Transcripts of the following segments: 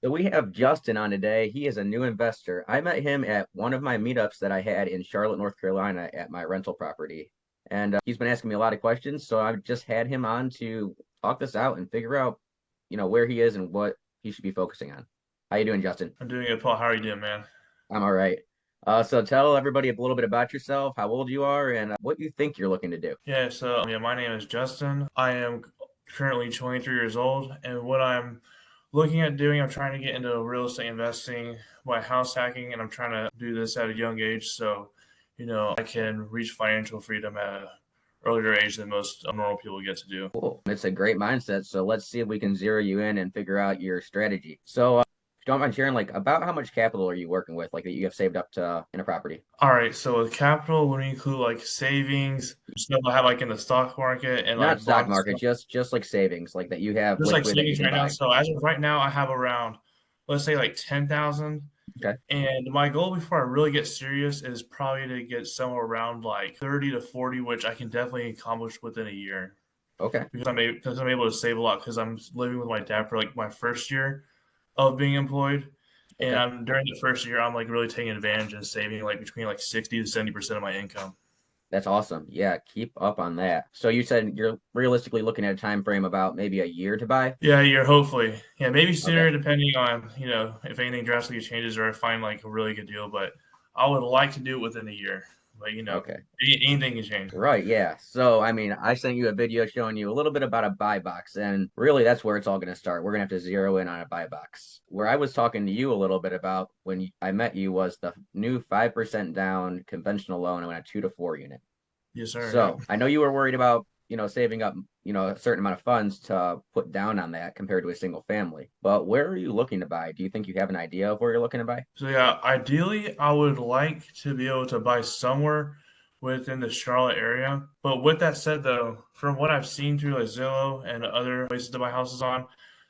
So we have Justin on today. He is a new investor. I met him at one of my meetups that I had in Charlotte, North Carolina at my rental property. And he's been asking me a lot of questions. So I've just had him on to talk this out and figure out, where he is and what he should be focusing on. How you doing, Justin? I'm doing good, Paul. How are you doing, man? I'm all right. So tell everybody a little bit about yourself, how old you are, and what you think you're looking to do. Yeah, my name is Justin. I am currently 23 years old, and what I'm looking at doing, I'm trying to get into real estate investing by house hacking, and I'm trying to do this at a young age so, I can reach financial freedom at an earlier age than most normal people get to do. Cool. It's a great mindset. So let's see if we can zero you in and figure out your strategy. So, if you don't mind sharing, like, about how much capital are you working with, like, that you have saved up to in a property? All right, so with capital, when we include like savings, stuff I have like in the stock market and Not like stock bonds. market, just like savings, like that you have Just like liquid that you savings can right now. buy. So as of right now, I have around, let's say like 10,000. Okay. And my goal before I really get serious is probably to get somewhere around like 30 to 40, which I can definitely accomplish within a year Okay. because I'm able to save a lot because I'm living with my dad for like my first year of being employed. And Okay. I'm during the first year, I'm like really taking advantage and saving like between like 60 to 70% of my income. That's awesome. Yeah, keep up on that. So you said you're realistically looking at a time frame about maybe a year to buy? Yeah, you're hopefully. Yeah, maybe Okay. sooner depending on, if anything drastically changes or I find like a really good deal, but I would like to do it within a year. But Okay. anything can change. Right, yeah. So, I mean, I sent you a video showing you a little bit about a buy box, and really that's where it's all going to start. We're going to have to zero in on a buy box. Where I was talking to you a little bit about when I met you was the new 5% down conventional loan on a 2 to 4 unit. Yes, sir. Yep. So, I know you were worried about, saving up, a certain amount of funds to put down on that compared to a single family. But where are you looking to buy? Do you think you have an idea of where you're looking to buy? So yeah, ideally, I would like to be able to buy somewhere within the Charlotte area. But with that said, though, from what I've seen through like Zillow and other places to buy houses on,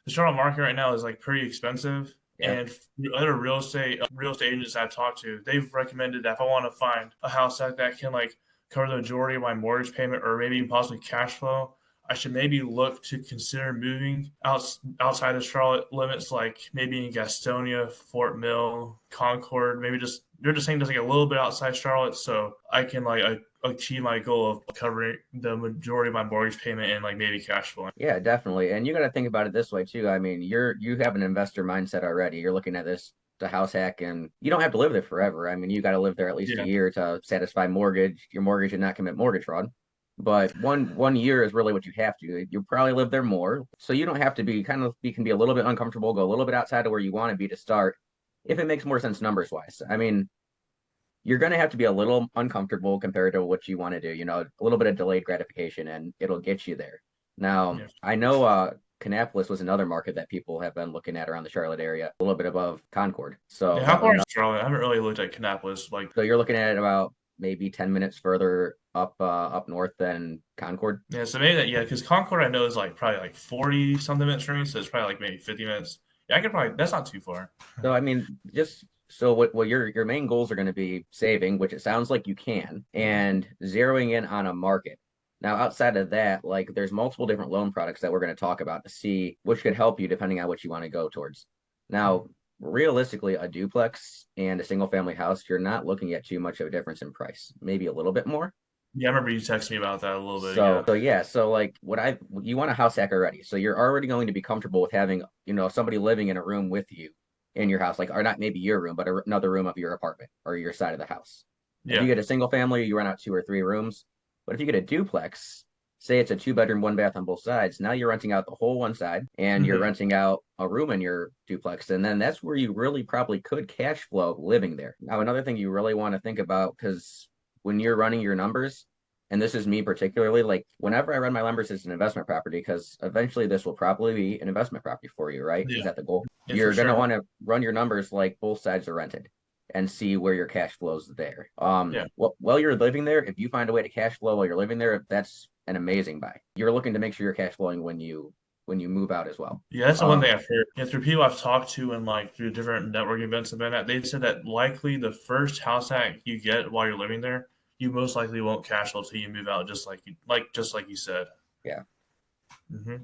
the Charlotte market right now is like pretty expensive. Yeah. And other real estate agents I've talked to, they've recommended that if I want to find a house that can like cover the majority of my mortgage payment or maybe possibly cash flow, I should maybe look to consider moving outside the Charlotte limits, like maybe in Gastonia, Fort Mill, Concord. Maybe just they're just saying just like a little bit outside Charlotte, so I can like achieve my goal of covering the majority of my mortgage payment and like maybe cash flow. Yeah, definitely. And you got to think about it this way too. I mean, you have an investor mindset already. You're looking at this the house hack, and you don't have to live there forever. I mean, you got to live there at least a Yeah, year to satisfy your mortgage, and not commit mortgage fraud. But one year is really what you have to. You probably live there more, so you don't have to be you can be a little bit uncomfortable, go a little bit outside of where you want to be to start, if it makes more sense numbers wise. I mean, you're going to have to be a little uncomfortable compared to what you want to do, a little bit of delayed gratification, and it'll get you there. Now, yeah. I know Kannapolis was another market that people have been looking at around the Charlotte area, a little bit above Concord. So Yeah, how that was far is another. Charlotte? I haven't really looked at Kannapolis. Like, So you're looking at it about maybe 10 minutes further up north than Concord. yeah, so maybe that, yeah, because Concord I know is like probably like 40 something minutes from me, so it's probably like maybe 50 minutes. Yeah, I could probably, that's not too far. So I mean, just so what your main goals are going to be saving, which it sounds like you can, and zeroing in on a market. Now, outside of that, like there's multiple different loan products that we're going to talk about to see which could help you depending on what you want to go towards. Now, realistically, a duplex and a single family house, you're not looking at too much of a difference in price, maybe a little bit more. Yeah, I remember you texted me about that a little bit. So, Yeah. so yeah, so like you want a house hack already. So you're already going to be comfortable with having, somebody living in a room with you in your house, like, or not maybe your room, but another room of your apartment or your side of the house. If you Yeah. get a single family, you rent out 2 or 3 rooms. But if you get a duplex, say it's a 2 bedroom, one bath on both sides, now you're renting out the whole one side and you're Hmm. renting out a room in your duplex. And then that's where you really probably could cash flow living there. Now, another thing you really want to think about, because when you're running your numbers, and this is me particularly, like whenever I run my numbers as an investment property, because eventually this will probably be an investment property for you, right? Is Yeah. that the goal? Yeah, for You're going to sure. want to run your numbers like both sides are rented and see where your cash flows there. Yeah. While you're living there, if you find a way to cash flow while you're living there, that's an amazing buy. You're looking to make sure you're cash flowing when you move out as well. Yeah, that's the one Um, thing I've heard. Yeah, through people I've talked to and like through different network events I've been at, they said that likely the first house hack you get while you're living there, you most likely won't cash flow till you move out, just like you said. yeah. Hmm.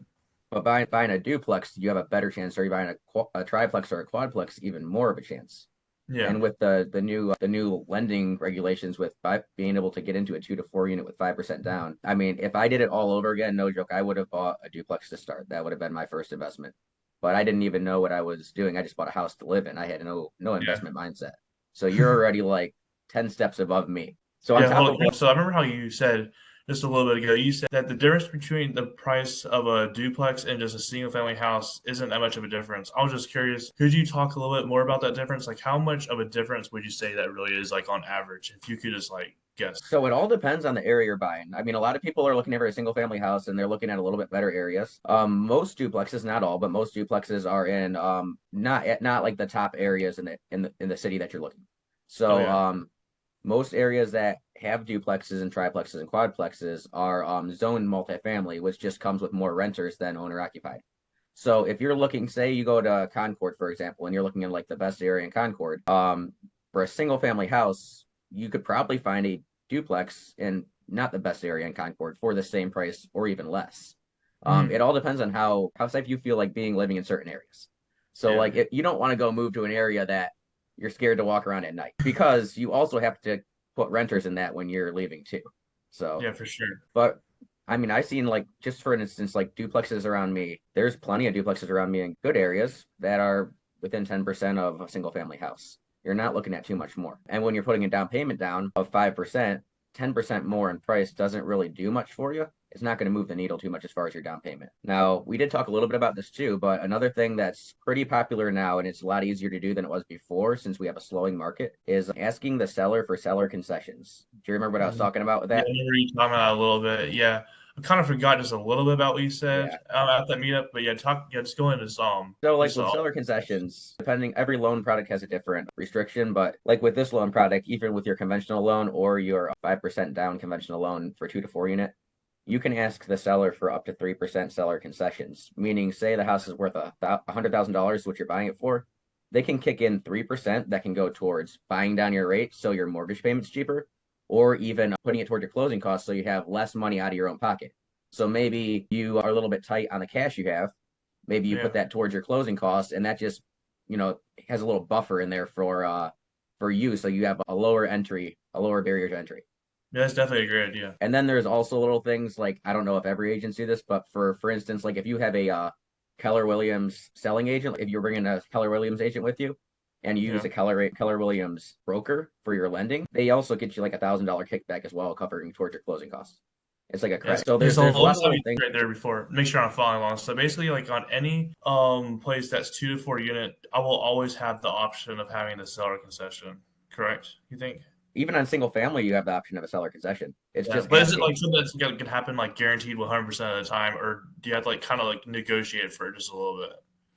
But buying a duplex, you have a better chance. Or you buying a triplex or a quadplex, even more of a chance. Yeah. And with the new lending regulations with being able to get into a 2 to 4 unit with 5% down, I mean, if I did it all over again, no joke, I would have bought a duplex to start. That would have been my first investment. But I didn't even know what I was doing. I just bought a house to live in. I had no Yeah. investment mindset. So you're already like 10 steps above me. So on Yeah, top hold of on. So I remember how you said just a little bit ago, you said that the difference between the price of a duplex and just a single family house isn't that much of a difference. I was just curious, could you talk a little bit more about that difference? Like how much of a difference would you say that really is like on average, if you could just like guess? So it all depends on the area you're buying. I mean, a lot of people are looking for a single family house and they're looking at a little bit better areas. Most duplexes, not all, but most duplexes are in not like the top areas in the city that you're looking. Oh So yeah. most areas that have duplexes and triplexes and quadplexes are zoned multifamily, which just comes with more renters than owner occupied. So if you're looking, say you go to Concord, for example, and you're looking in like the best area in Concord, for a single family house, you could probably find a duplex in not the best area in Concord for the same price or even less. It Hmm. all depends on how safe you feel like being living in certain areas. So Yeah. like you don't want to go move to an area that you're scared to walk around at night because you also have to put renters in that when you're leaving too. So, Yeah, for sure. but I mean, I've seen like just for instance, like duplexes around me. There's plenty of duplexes around me in good areas that are within 10% of a single family house. You're not looking at too much more. And when you're putting a down payment down of 5%, 10% more in price doesn't really do much for you. It's not going to move the needle too much as far as your down payment. Now, we did talk a little bit about this too, but another thing that's pretty popular now, and it's a lot easier to do than it was before since we have a slowing market, is asking the seller for seller concessions. Do you remember what I was Mhm. talking about with Yeah, I that? remember you talking about it a little bit. Yeah. I kind of forgot just a little bit about what you said Yeah. at that meetup, but yeah, just go into some So like just with seller questions. concessions, depending every loan product has a different restriction, but like with this loan product, even with your conventional loan or your 5% down conventional loan for 2 to 4 unit, you can ask the seller for up to 3% seller concessions, meaning say the house is worth $100,000, what you're buying it for, they can kick in 3% that can go towards buying down your rate so your mortgage payment's cheaper, or even putting it toward your closing costs so you have less money out of your own pocket. So maybe you are a little bit tight on the cash you have. Maybe you put Yeah. that towards your closing costs, and that just, has a little buffer in there for you, so you have a lower barrier to entry. Yeah, that's definitely a great idea. And then there's also little things like I don't know if every agency this, but for instance, like if you have a Keller Williams selling agent, if you're bringing a Keller Williams agent with you, and you use Yeah. a Keller Williams broker for your lending, they also get you like $1,000 kickback as well, covering towards your closing costs. It's like a Yes. credit. So Okay, so there's a lot let's of stop little you things. right there before. Make sure I'm following along. So basically, like on any place that's 2 to 4 unit, I will always have the option of having the seller concession. Correct? You think? Even on single family, you have the option of a seller concession. It's Yeah. just But is it like asking. something that's gonna can happen like guaranteed 100% of the time, or do you have to like kind of like negotiate for it just a little bit?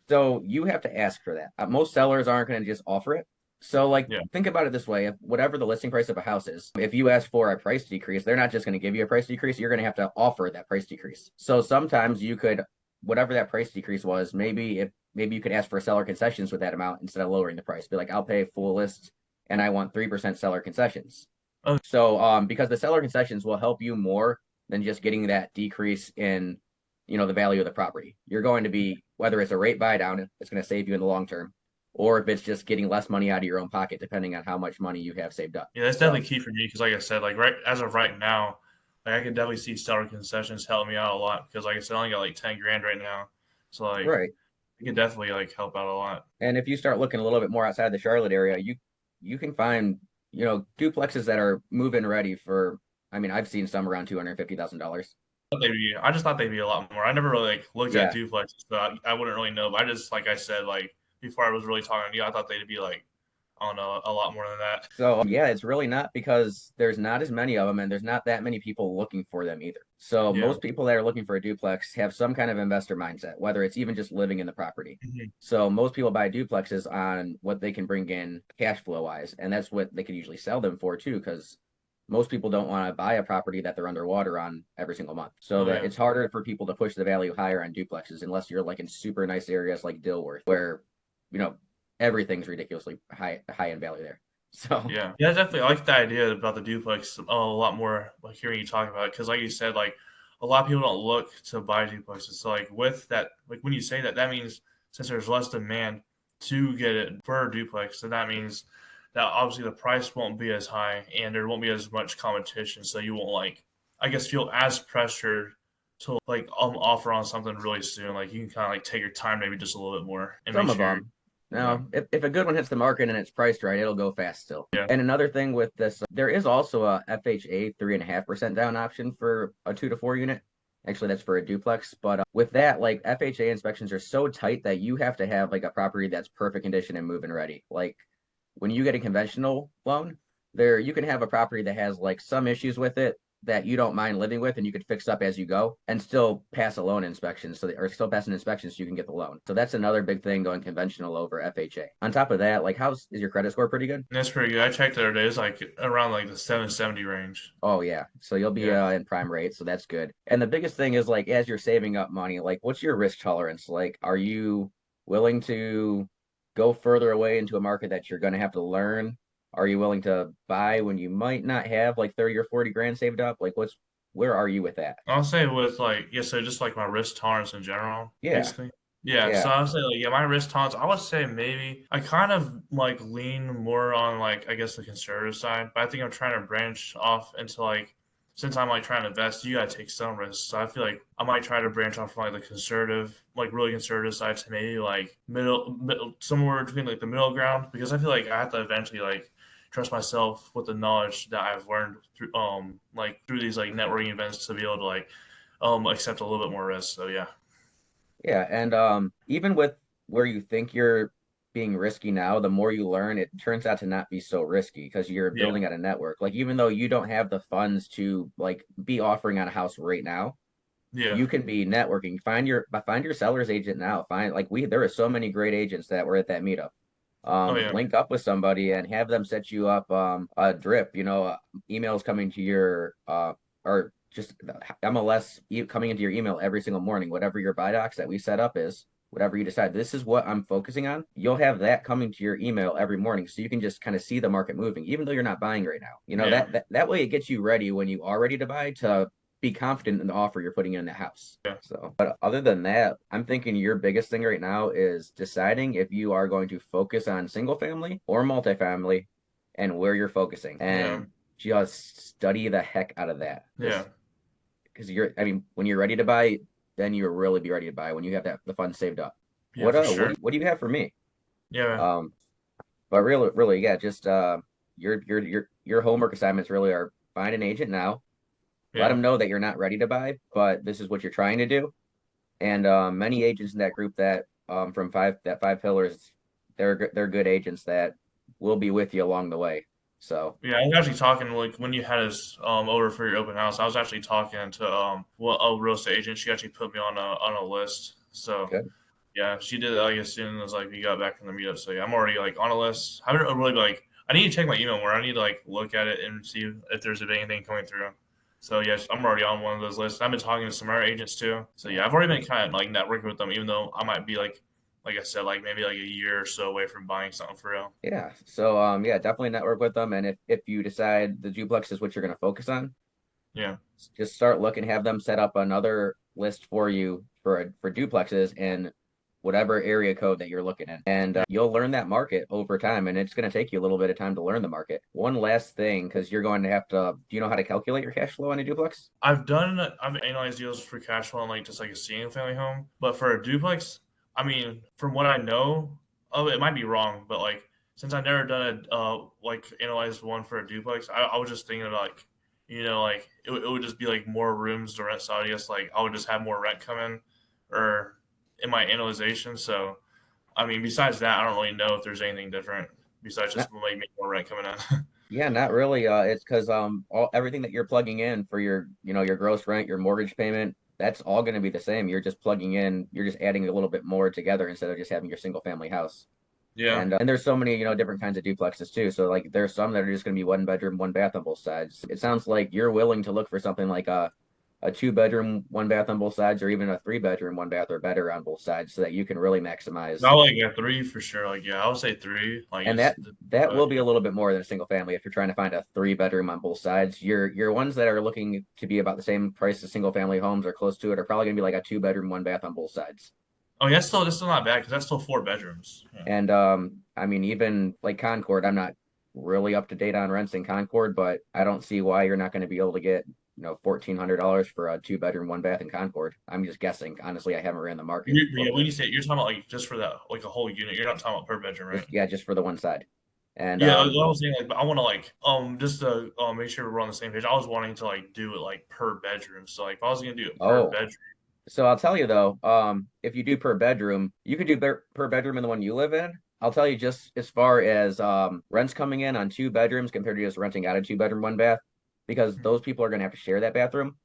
So you have to ask for that. Most sellers aren't going to just offer it. So like Yeah. think about it this way, if whatever the listing price of a house is, if you ask for a price decrease, they're not just going to give you a price decrease, you're going to have to offer that price decrease. So sometimes you could whatever that price decrease was, maybe you could ask for seller concessions with that amount instead of lowering the price. Be like, I'll pay full list and I want 3% seller concessions. Oh, So because the seller concessions will help you more than just getting that decrease in the value of the property. You're going to be whether it's a rate buy down, it's going to save you in the long term, or if it's just getting less money out of your own pocket, depending on how much money you have saved up. yeah, that's So definitely key for me because, like I said, like right as of right now, like I can definitely see seller concessions help me out a lot because, like I said, I only got like 10 grand right now, so like right. it can definitely like help out a lot. And if you start looking a little bit more outside the Charlotte area, you can find, duplexes that are move-in ready for I mean, I've seen some around $250,000. I just thought they'd be a lot more. I never really like looked at Yeah. duplexes, so I wouldn't really know. But I just like I said, like before I was really talking to you, I thought they'd be like I don't know a lot more than that. So yeah, it's really not because there's not as many of them and there's not that many people looking for them either. So Yeah. most people that are looking for a duplex have some kind of investor mindset, whether it's even just living in the property. Mhm. So most people buy duplexes on what they can bring in cash flow wise, and that's what they can usually sell them for too, because most people don't want to buy a property that they're underwater on every single month. So Oh that yeah. it's harder for people to push the value higher on duplexes unless you're like in super nice areas like Dilworth, where you know everything's ridiculously high in value there. So Yeah, yeah, definitely. I like the idea about the duplex a lot more. Like hearing you talk about it, because like you said, like a lot of people don't look to buy duplexes. So like with that, like when you say that, that means since there's less demand to get it for a duplex, then that means that obviously the price won't be as high and there won't be as much competition. So you won't like, I guess, feel as pressured to like offer on something really soon. Like you can kind of like take your time, maybe just a little bit more, and make Some of sure. them. Yeah, Now, if a good one hits the market and it's priced right, it'll go fast still. yeah. And another thing with this, there is also a FHA 3.5% down option for a 2 to 4 unit. Actually, that's for a duplex. But with that, like FHA inspections are so tight that you have to have like a property that's perfect condition and move-in ready. Like when you get a conventional loan, there you can have a property that has like some issues with it that you don't mind living with and you could fix up as you go and still pass a loan inspection or still pass an inspection so you can get the loan. So that's another big thing going conventional over FHA. On top of that, like is your credit score pretty good? That's pretty good. I checked the other day. It's like around like the 770 range. Oh yeah. So you'll be Yeah. in prime rate, so that's good. And the biggest thing is like as you're saving up money, like what's your risk tolerance? Like are you willing to go further away into a market that you're going to have to learn? Are you willing to buy when you might not have like 30 or 40 grand saved up? Like where are you with that? I'll say with like yeah, so just like my risk tolerance in general, Yeah. basically. Yeah, so Yeah. I would say like yeah, my risk tolerance, I would say maybe I kind of like lean more on like I guess the conservative side, but I think I'm trying to branch off into like since I'm like trying to invest, you gotta take some risks. So I feel like I might try to branch off from like the conservative, like really conservative side to maybe like middle somewhere between like the middle ground because I feel like I have to eventually like trust myself with the knowledge that I've learned through like through these like networking events to be able to like accept a little bit more risk. So yeah. Yeah, and even with where you think you're being risky now, the more you learn, it turns out to not be so risky because you're Yeah. building out a network. Like even though you don't have the funds to like be offering on a house right now, Yeah. you can be networking. Find your seller's agent now. Find like there are so many great agents that were at that meetup. Oh yeah. Link up with somebody and have them set you up a drip, emails coming to your or just MLS coming into your email every single morning, whatever your buy docs that we set up is, whatever you decide, this is what I'm focusing on. You'll have that coming to your email every morning. So you can just kind of see the market moving, even though you're not buying right now. Yeah. That way it gets you ready when you are ready to buy to be confident in the offer you're putting in the house. Yeah. So, but other than that, I'm thinking your biggest thing right now is deciding if you are going to focus on single family or multifamily and where you're focusing Yeah. and just study the heck out of that. Yeah. Just because I mean, when you're ready to buy, then you'll really be ready to buy when you have the funds saved up. Yeah, for sure. What do you have for me? Yeah. Um, but really, yeah, just your homework assignments really are find an agent now, let Yeah. them know that you're not ready to buy, but this is what you're trying to do. And many agents in that group that from five pillars, they're good agents that will be with you along the way. So Yeah, I was actually talking like when you had us over for your open house. I was actually talking to a real estate agent. She actually put me on a list. So good. yeah, she did it like as soon as like we got back from the meetup. So yeah, I'm already like on a list. I haven't really like I need to check my email more. I need to like look at it and see if there's anything coming through. So yes, I'm already on one of those lists. I've been talking to some other agents too. So yeah, I've already been kind of like networking with them, even though I might be like I said, like maybe like a year or so away from buying something for real. Yeah. So yeah, definitely network with them. And if you decide the duplex is what you're going to focus on, Yeah. just start looking, have them set up another list for you for duplexes in whatever area code that you're looking in. And you'll learn that market over time. And it's going to take you a little bit of time to learn the market. One last thing, because you're going to have to, do you know how to calculate your cash flow on a duplex? I've analyzed deals for cash flow on like just like a single family home, but for a duplex, I mean, from what I know of it, it might be wrong, but like since I've never done a like analyzed one for a duplex, I was just thinking about like like it would just be like more rooms to rent. So I guess like I would just have more rent come in, or in my analyzation. So I mean, besides that, I don't really know if there's anything different besides just like make more rent coming in. Yeah, not really. It's because everything that you're plugging in for your gross rent, your mortgage payment, that's all going to be the same. You're just plugging in, you're just adding a little bit more together instead of just having your single family house. Yeah. And there's so many different kinds of duplexes too. So like there's some that are just going to be one bedroom, one bath on both sides. It sounds like you're willing to look for something like a a 2 bedroom, 1 bath on both sides, or even a 3 bedroom, 1 bath or better on both sides, so that you can really maximize. I like a three for sure. Like yeah, I would say three. Like And it's that will be yeah. a little bit more than a single family if you're trying to find a 3 bedroom on both sides. Your ones that are looking to be about the same price as single family homes or close to it are probably going to be like a 2 bedroom, 1 bath on both sides. Oh, yeah, that's still not bad because that's still 4 bedrooms. Yeah. And I mean, even like Concord, I'm not really up to date on rents in Concord, but I don't see why you're not going to be able to get, $1,400 for a 2 bedroom, 1 bath in Concord. I'm just guessing. Honestly, I haven't ran the market a Yeah, little when bit. you say you're talking about like just for that like a whole unit, you're not talking about per bedroom, right? Just yeah, just for the one side. And Yeah, I was saying like, but I want to like just to make sure we're on the same page. I was wanting to like do it like per bedroom. So like if I was gonna do it per oh, bedroom, so I'll tell you though, if you do per bedroom, you could do per bedroom in the one you live in. I'll tell you just as far as rents coming in on 2 bedrooms compared to just renting out a 2 bedroom, 1 bath, because mhm, those people are going to have to share that bathroom.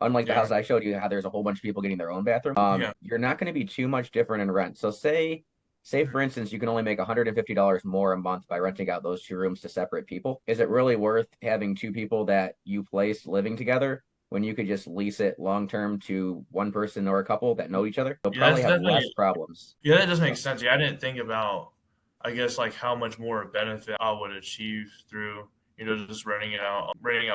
Unlike the yeah, house I showed you, how there's a whole bunch of people getting their own bathroom, yeah, you're not going to be too much different in rent. So say for mhm. instance, you can only make $150 more a month by renting out those 2 rooms to separate people. Is it really worth having two people that you place living together when you could just lease it long term to one person or a couple that know each other? You'll Yeah, probably that's have definitely less problems. yeah, that does make So, sense. Yeah, I didn't think about I guess like how much more benefit I would achieve through just renting out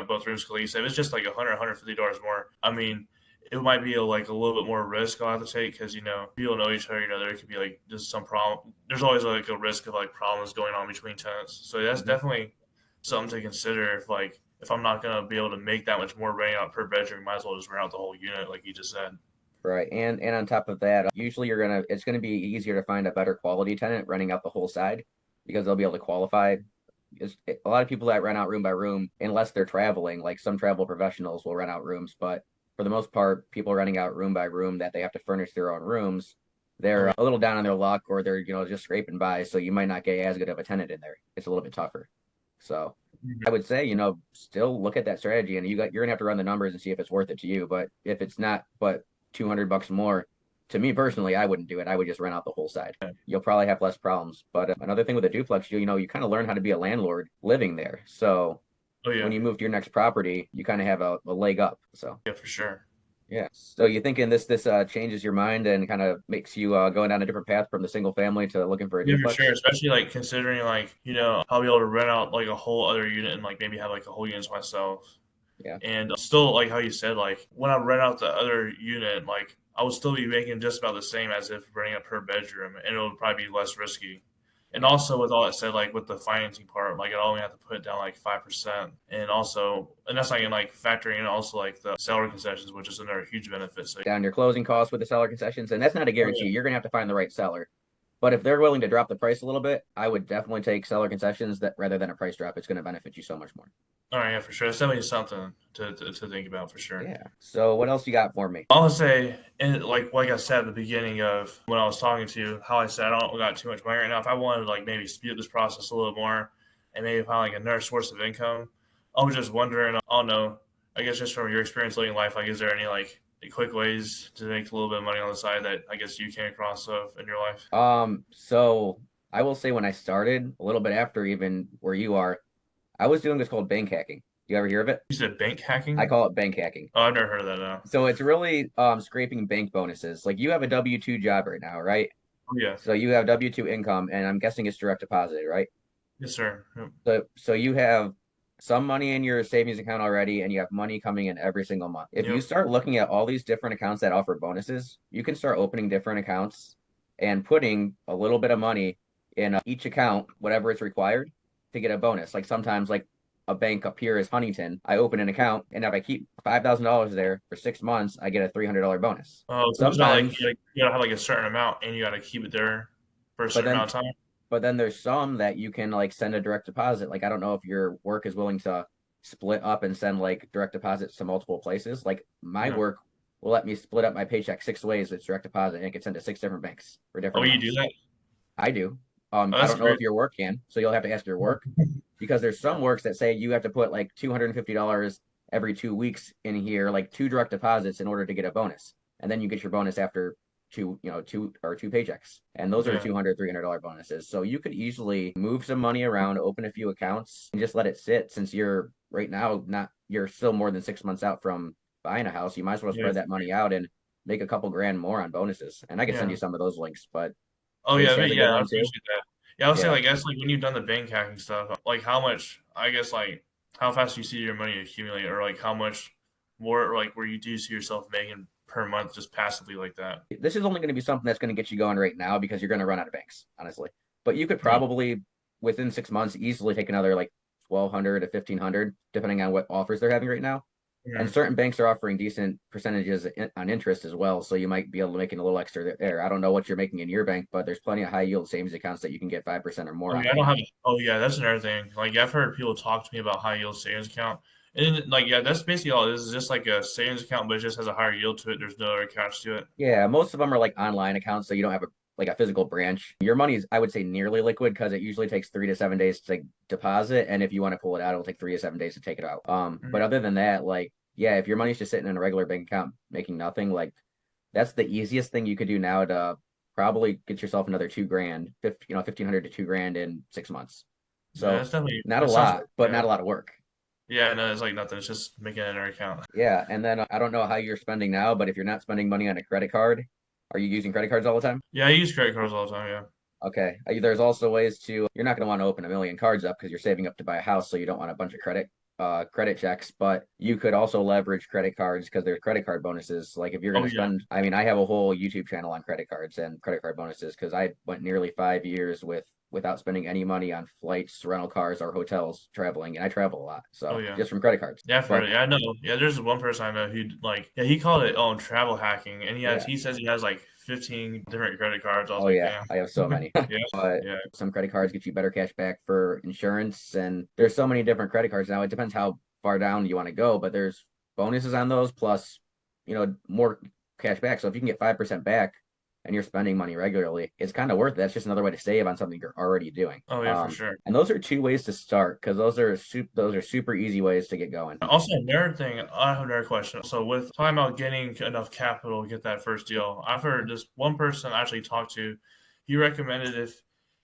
both rooms. Cause like you said, if it's just like $150 more. I mean, it might be like a little bit more risk I'll have to take because people know each other. There could be like just some problem. There's always like a risk of like problems going on between tenants. So that's mhm. definitely something to consider. If I'm not gonna be able to make that much more renting out per bedroom, might as well just rent out the whole unit, like you just said. Right. And on top of that, usually it's gonna be easier to find a better quality tenant renting out the whole side because they'll be able to qualify. A lot of people that rent out room by room, unless they're traveling, like some travel professionals will rent out rooms, but for the most part, people renting out room by room that they have to furnish their own rooms, Oh they're yeah. a little down on their luck or they're, just scraping by, so you might not get as good of a tenant in there. It's a little bit tougher. So I Mhm. would say, still look at that strategy and you're gonna have to run the numbers and see if it's worth it to you. But if it's not, but $200 more, to me personally, I wouldn't do it. I would just rent out the whole side. You'll probably have less problems. But another thing with a duplex, you kind of learn how to be a landlord living there. So Oh when yeah. you move to your next property, you kind of have a leg up. So Yeah, for sure. yeah. So you thinking this changes your mind and kind of makes you going down a different path from the single family to looking for a Yeah, for sure. duplex? Especially like considering like, I'll be able to rent out like a whole other unit and like maybe have like a whole unit to myself. Yeah. And still like how you said, like when I rent out the other unit, like I would still be making just about the same as if renting it per bedroom and it would probably be less risky. And Yeah. also with all that said, like with the financing part, like I'd only have to put down like 5%. And that's not even like factoring in also like the salary concessions, which is another huge benefit. So Down your closing costs with the seller concessions, and that's not a oh guarantee. yeah. You're gonna have to find the right seller. But if they're willing to drop the price a little bit, I would definitely take seller concessions that rather than a price drop. It's going to benefit you so much more. All right, yeah, for sure. That's definitely something to think about for sure. Yeah. So what else you got for me? I would say, and like I said at the beginning of when I was talking to you, how I said I don't got too much money right now. If I wanted to like maybe speed up this process a little more and maybe find like another source of income, I was just wondering. I don't know. I guess just from your experience living life, like, is there any like quick ways to make a little bit of money on the side that I guess you came across of in your life? So I will say when I started, a little bit after even where you are, I was doing this called bank hacking. You ever hear of it? You said bank I hacking? call it bank hacking. Oh, I've never heard of that now. So it's really scraping bank bonuses. Like you have a W-2 job right now, right? Oh yeah, So you have W-2 income, and I'm guessing it's direct deposited, right? yes sir. Yep. So you have some money in your savings account already, and you have money coming in every single month. If you Yep. start looking at all these different accounts that offer bonuses, you can start opening different accounts and putting a little bit of money in each account, whatever it's required to get a bonus. Like sometimes, like a bank up here is Huntington. I open an account, and if I keep $5,000 there for 6 months, I get a $300 bonus. Oh, so it's not like Sometimes, you gotta have like a certain amount and you gotta keep it there for a but certain then amount of time. But then there's some that you can like send a direct deposit. Like I don't know if your work is willing to split up and send like direct deposits to multiple places. Like my Yeah. work will let me split up my paycheck 6 ways with direct deposit and it can send to 6 different banks for Oh, different you do amounts. that? I do. Oh, I that's don't know if great. your work can, so you'll have to ask your work because there's some Yeah. works that say you have to put like $250 every 2 weeks in here, like two direct deposits in order to get a bonus. And then you get your bonus after two paychecks. And those are Yeah. $200, $300 bonuses. So you could easily move some money around, open a few accounts, and just let it sit since you're right now not you're still more than 6 months out from buying a house, you might as well Yeah. spread that money out and make a couple grand more on bonuses. And I could send you Yeah. some of those links, but Oh at yeah, least you have but a good yeah, I one too. appreciate that. Yeah, I was saying Yeah. like that's like when you've done the bank hacking stuff, like how much I guess like how fast do you see your money accumulate, or like how much more like where you do see yourself making per month just passively like that. This is only going to be something that's going to get you going right now because you're going to run out of banks, honestly. But you could Yeah. probably within 6 months easily take another like 1,200 to 1,500, depending on what offers they're having right now. And Mhm. certain banks are offering decent percentages on interest as well, so you might be able to make a little extra there. I don't know what you're making in your bank, but there's plenty of high yield savings accounts that you can get 5% or more Oh on yeah, I right don't now. have. Oh yeah, that's another thing. Like I've heard people talk to me about high yield savings account, and like yeah, that's basically all it is. It's just like a savings account, but it just has a higher yield to it. There's no other catch to it. Yeah, most of them are like online accounts, so you don't have a physical branch. Your money is, I would say, nearly liquid because it usually takes 3 to 7 days to deposit, and if you want to pull it out, it'll take 3 to 7 days to take it out. But Mhm. other than that, like, yeah, if your money's just sitting in a regular bank account making nothing, like, that's the easiest thing you could do now to probably get yourself another 2 grand, 1,500 to 2 grand in 6 months. Yeah, So that's definitely not a that sounds lot, like but not yeah, a lot of work. yeah. No, it's like nothing. It's just making another account. Yeah, and then I don't know how you're spending now, but if you're not spending money on a credit card, are you using credit cards all the time? Yeah, I use credit cards all the time. Yeah. Okay. There's also ways to, you're not going to want to open a million cards up because you're saving up to buy a house, so you don't want a bunch of credit checks, but you could also leverage credit cards because there's credit card bonuses. Like if you're going Oh to yeah. spend, I mean, I have a whole YouTube channel on credit cards and credit card bonuses because I went nearly 5 years without spending any money on flights, rental cars, or hotels traveling, and I travel a lot. Oh So yeah. just from credit cards. Yeah, for But yeah, I know. Yeah, there's one person I know who like yeah, he called it travel hacking, and yeah. he says he has like 15 different credit cards. I was Oh like, yeah, damn. I have so many. Yeah, But yeah, some credit cards get you better cash back for insurance, and there's so many different credit cards now. It depends how far down you want to go, but there's bonuses on those plus, more cash back. So if you can get 5% back and you're spending money regularly, it's kind of worth it. That's just another way to save on something you're already doing. oh yeah, for sure. And those are two ways to start because those are super easy ways to get going. Also, another thing, I have another question. So, with talking about getting enough capital to get that first deal, I've heard this one person I actually talked to. He recommended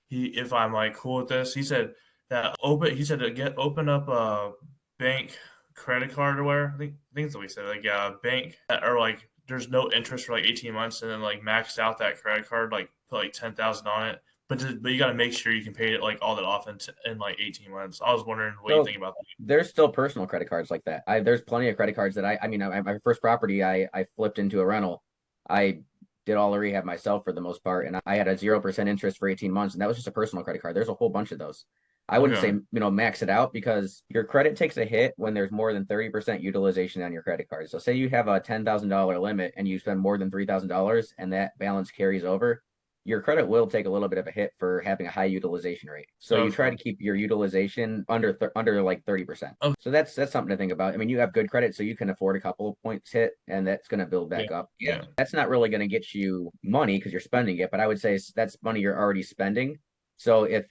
if I'm like cool with this, he said that open. He said to open up a bank credit card or whatever. I think that's what he said. Like yeah, a bank or like there's no interest for like 18 months, and then like max out that credit card, like put like 10,000 on it. But you got to make sure you can pay it like all that off in like 18 months. I was wondering what you So think about that. there's still personal credit cards like that. There's plenty of credit cards that I mean, my first property I flipped into a rental. I did all the rehab myself for the most part, and I had a 0% interest for 18 months, and that was just a personal credit card. There's a whole bunch of those. I wouldn't say, Okay. max it out because your credit takes a hit when there's more than 30% utilization on your credit card. So say you have a $10,000 limit and you spend more than $3,000 and that balance carries over, your credit will take a little bit of a hit for having a high utilization rate. So you try Okay. to keep your utilization under like 30%. Okay. So that's something to think about. I mean, you have good credit, so you can afford a couple of points hit, and that's going to build Yeah. back up. Yeah, Yeah. that's not really going to get you money because you're spending it, but I would say that's money you're already spending. So if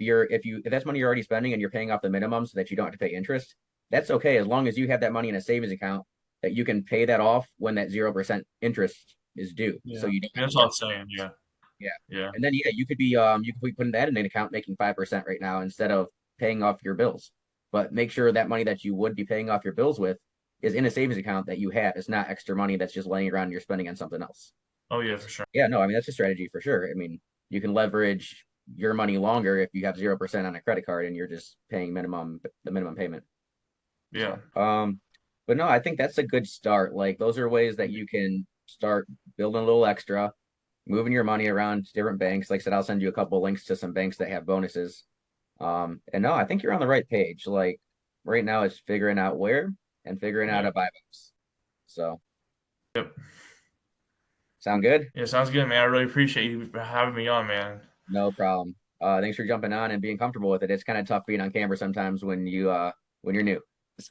that's money you're already spending and you're paying off the minimum so that you don't have to pay interest, that's okay as long as you have that money in a savings account that you can pay that off when that 0% interest is due. So Yeah. you don't have That's to all worry. I'm saying. Yeah. Yeah. Yeah. And then yeah, you could be putting that in an account making 5% right now instead of paying off your bills. But make sure that money that you would be paying off your bills with is in a savings account that you have. It's not extra money that's just laying around and you're spending on something else. Oh yeah, for sure. Yeah, no, I mean that's a strategy for sure. I mean, you can leverage your money longer if you have 0% on a credit card and you're just paying the minimum payment. Yeah. So, but no, I think that's a good start. Like those are ways that you can start building a little extra, moving your money around to different banks. Like I said, I'll send you a couple links to some banks that have bonuses. And no, I think you're on the right page. Like right now, it's figuring out where and figuring out Yeah. a buybacks. So, Yep. sound good? Yeah. Sounds good, man. I really appreciate you for having me on, man. No problem. Thanks for jumping on and being comfortable with it. It's kind of tough being on camera sometimes when you're new.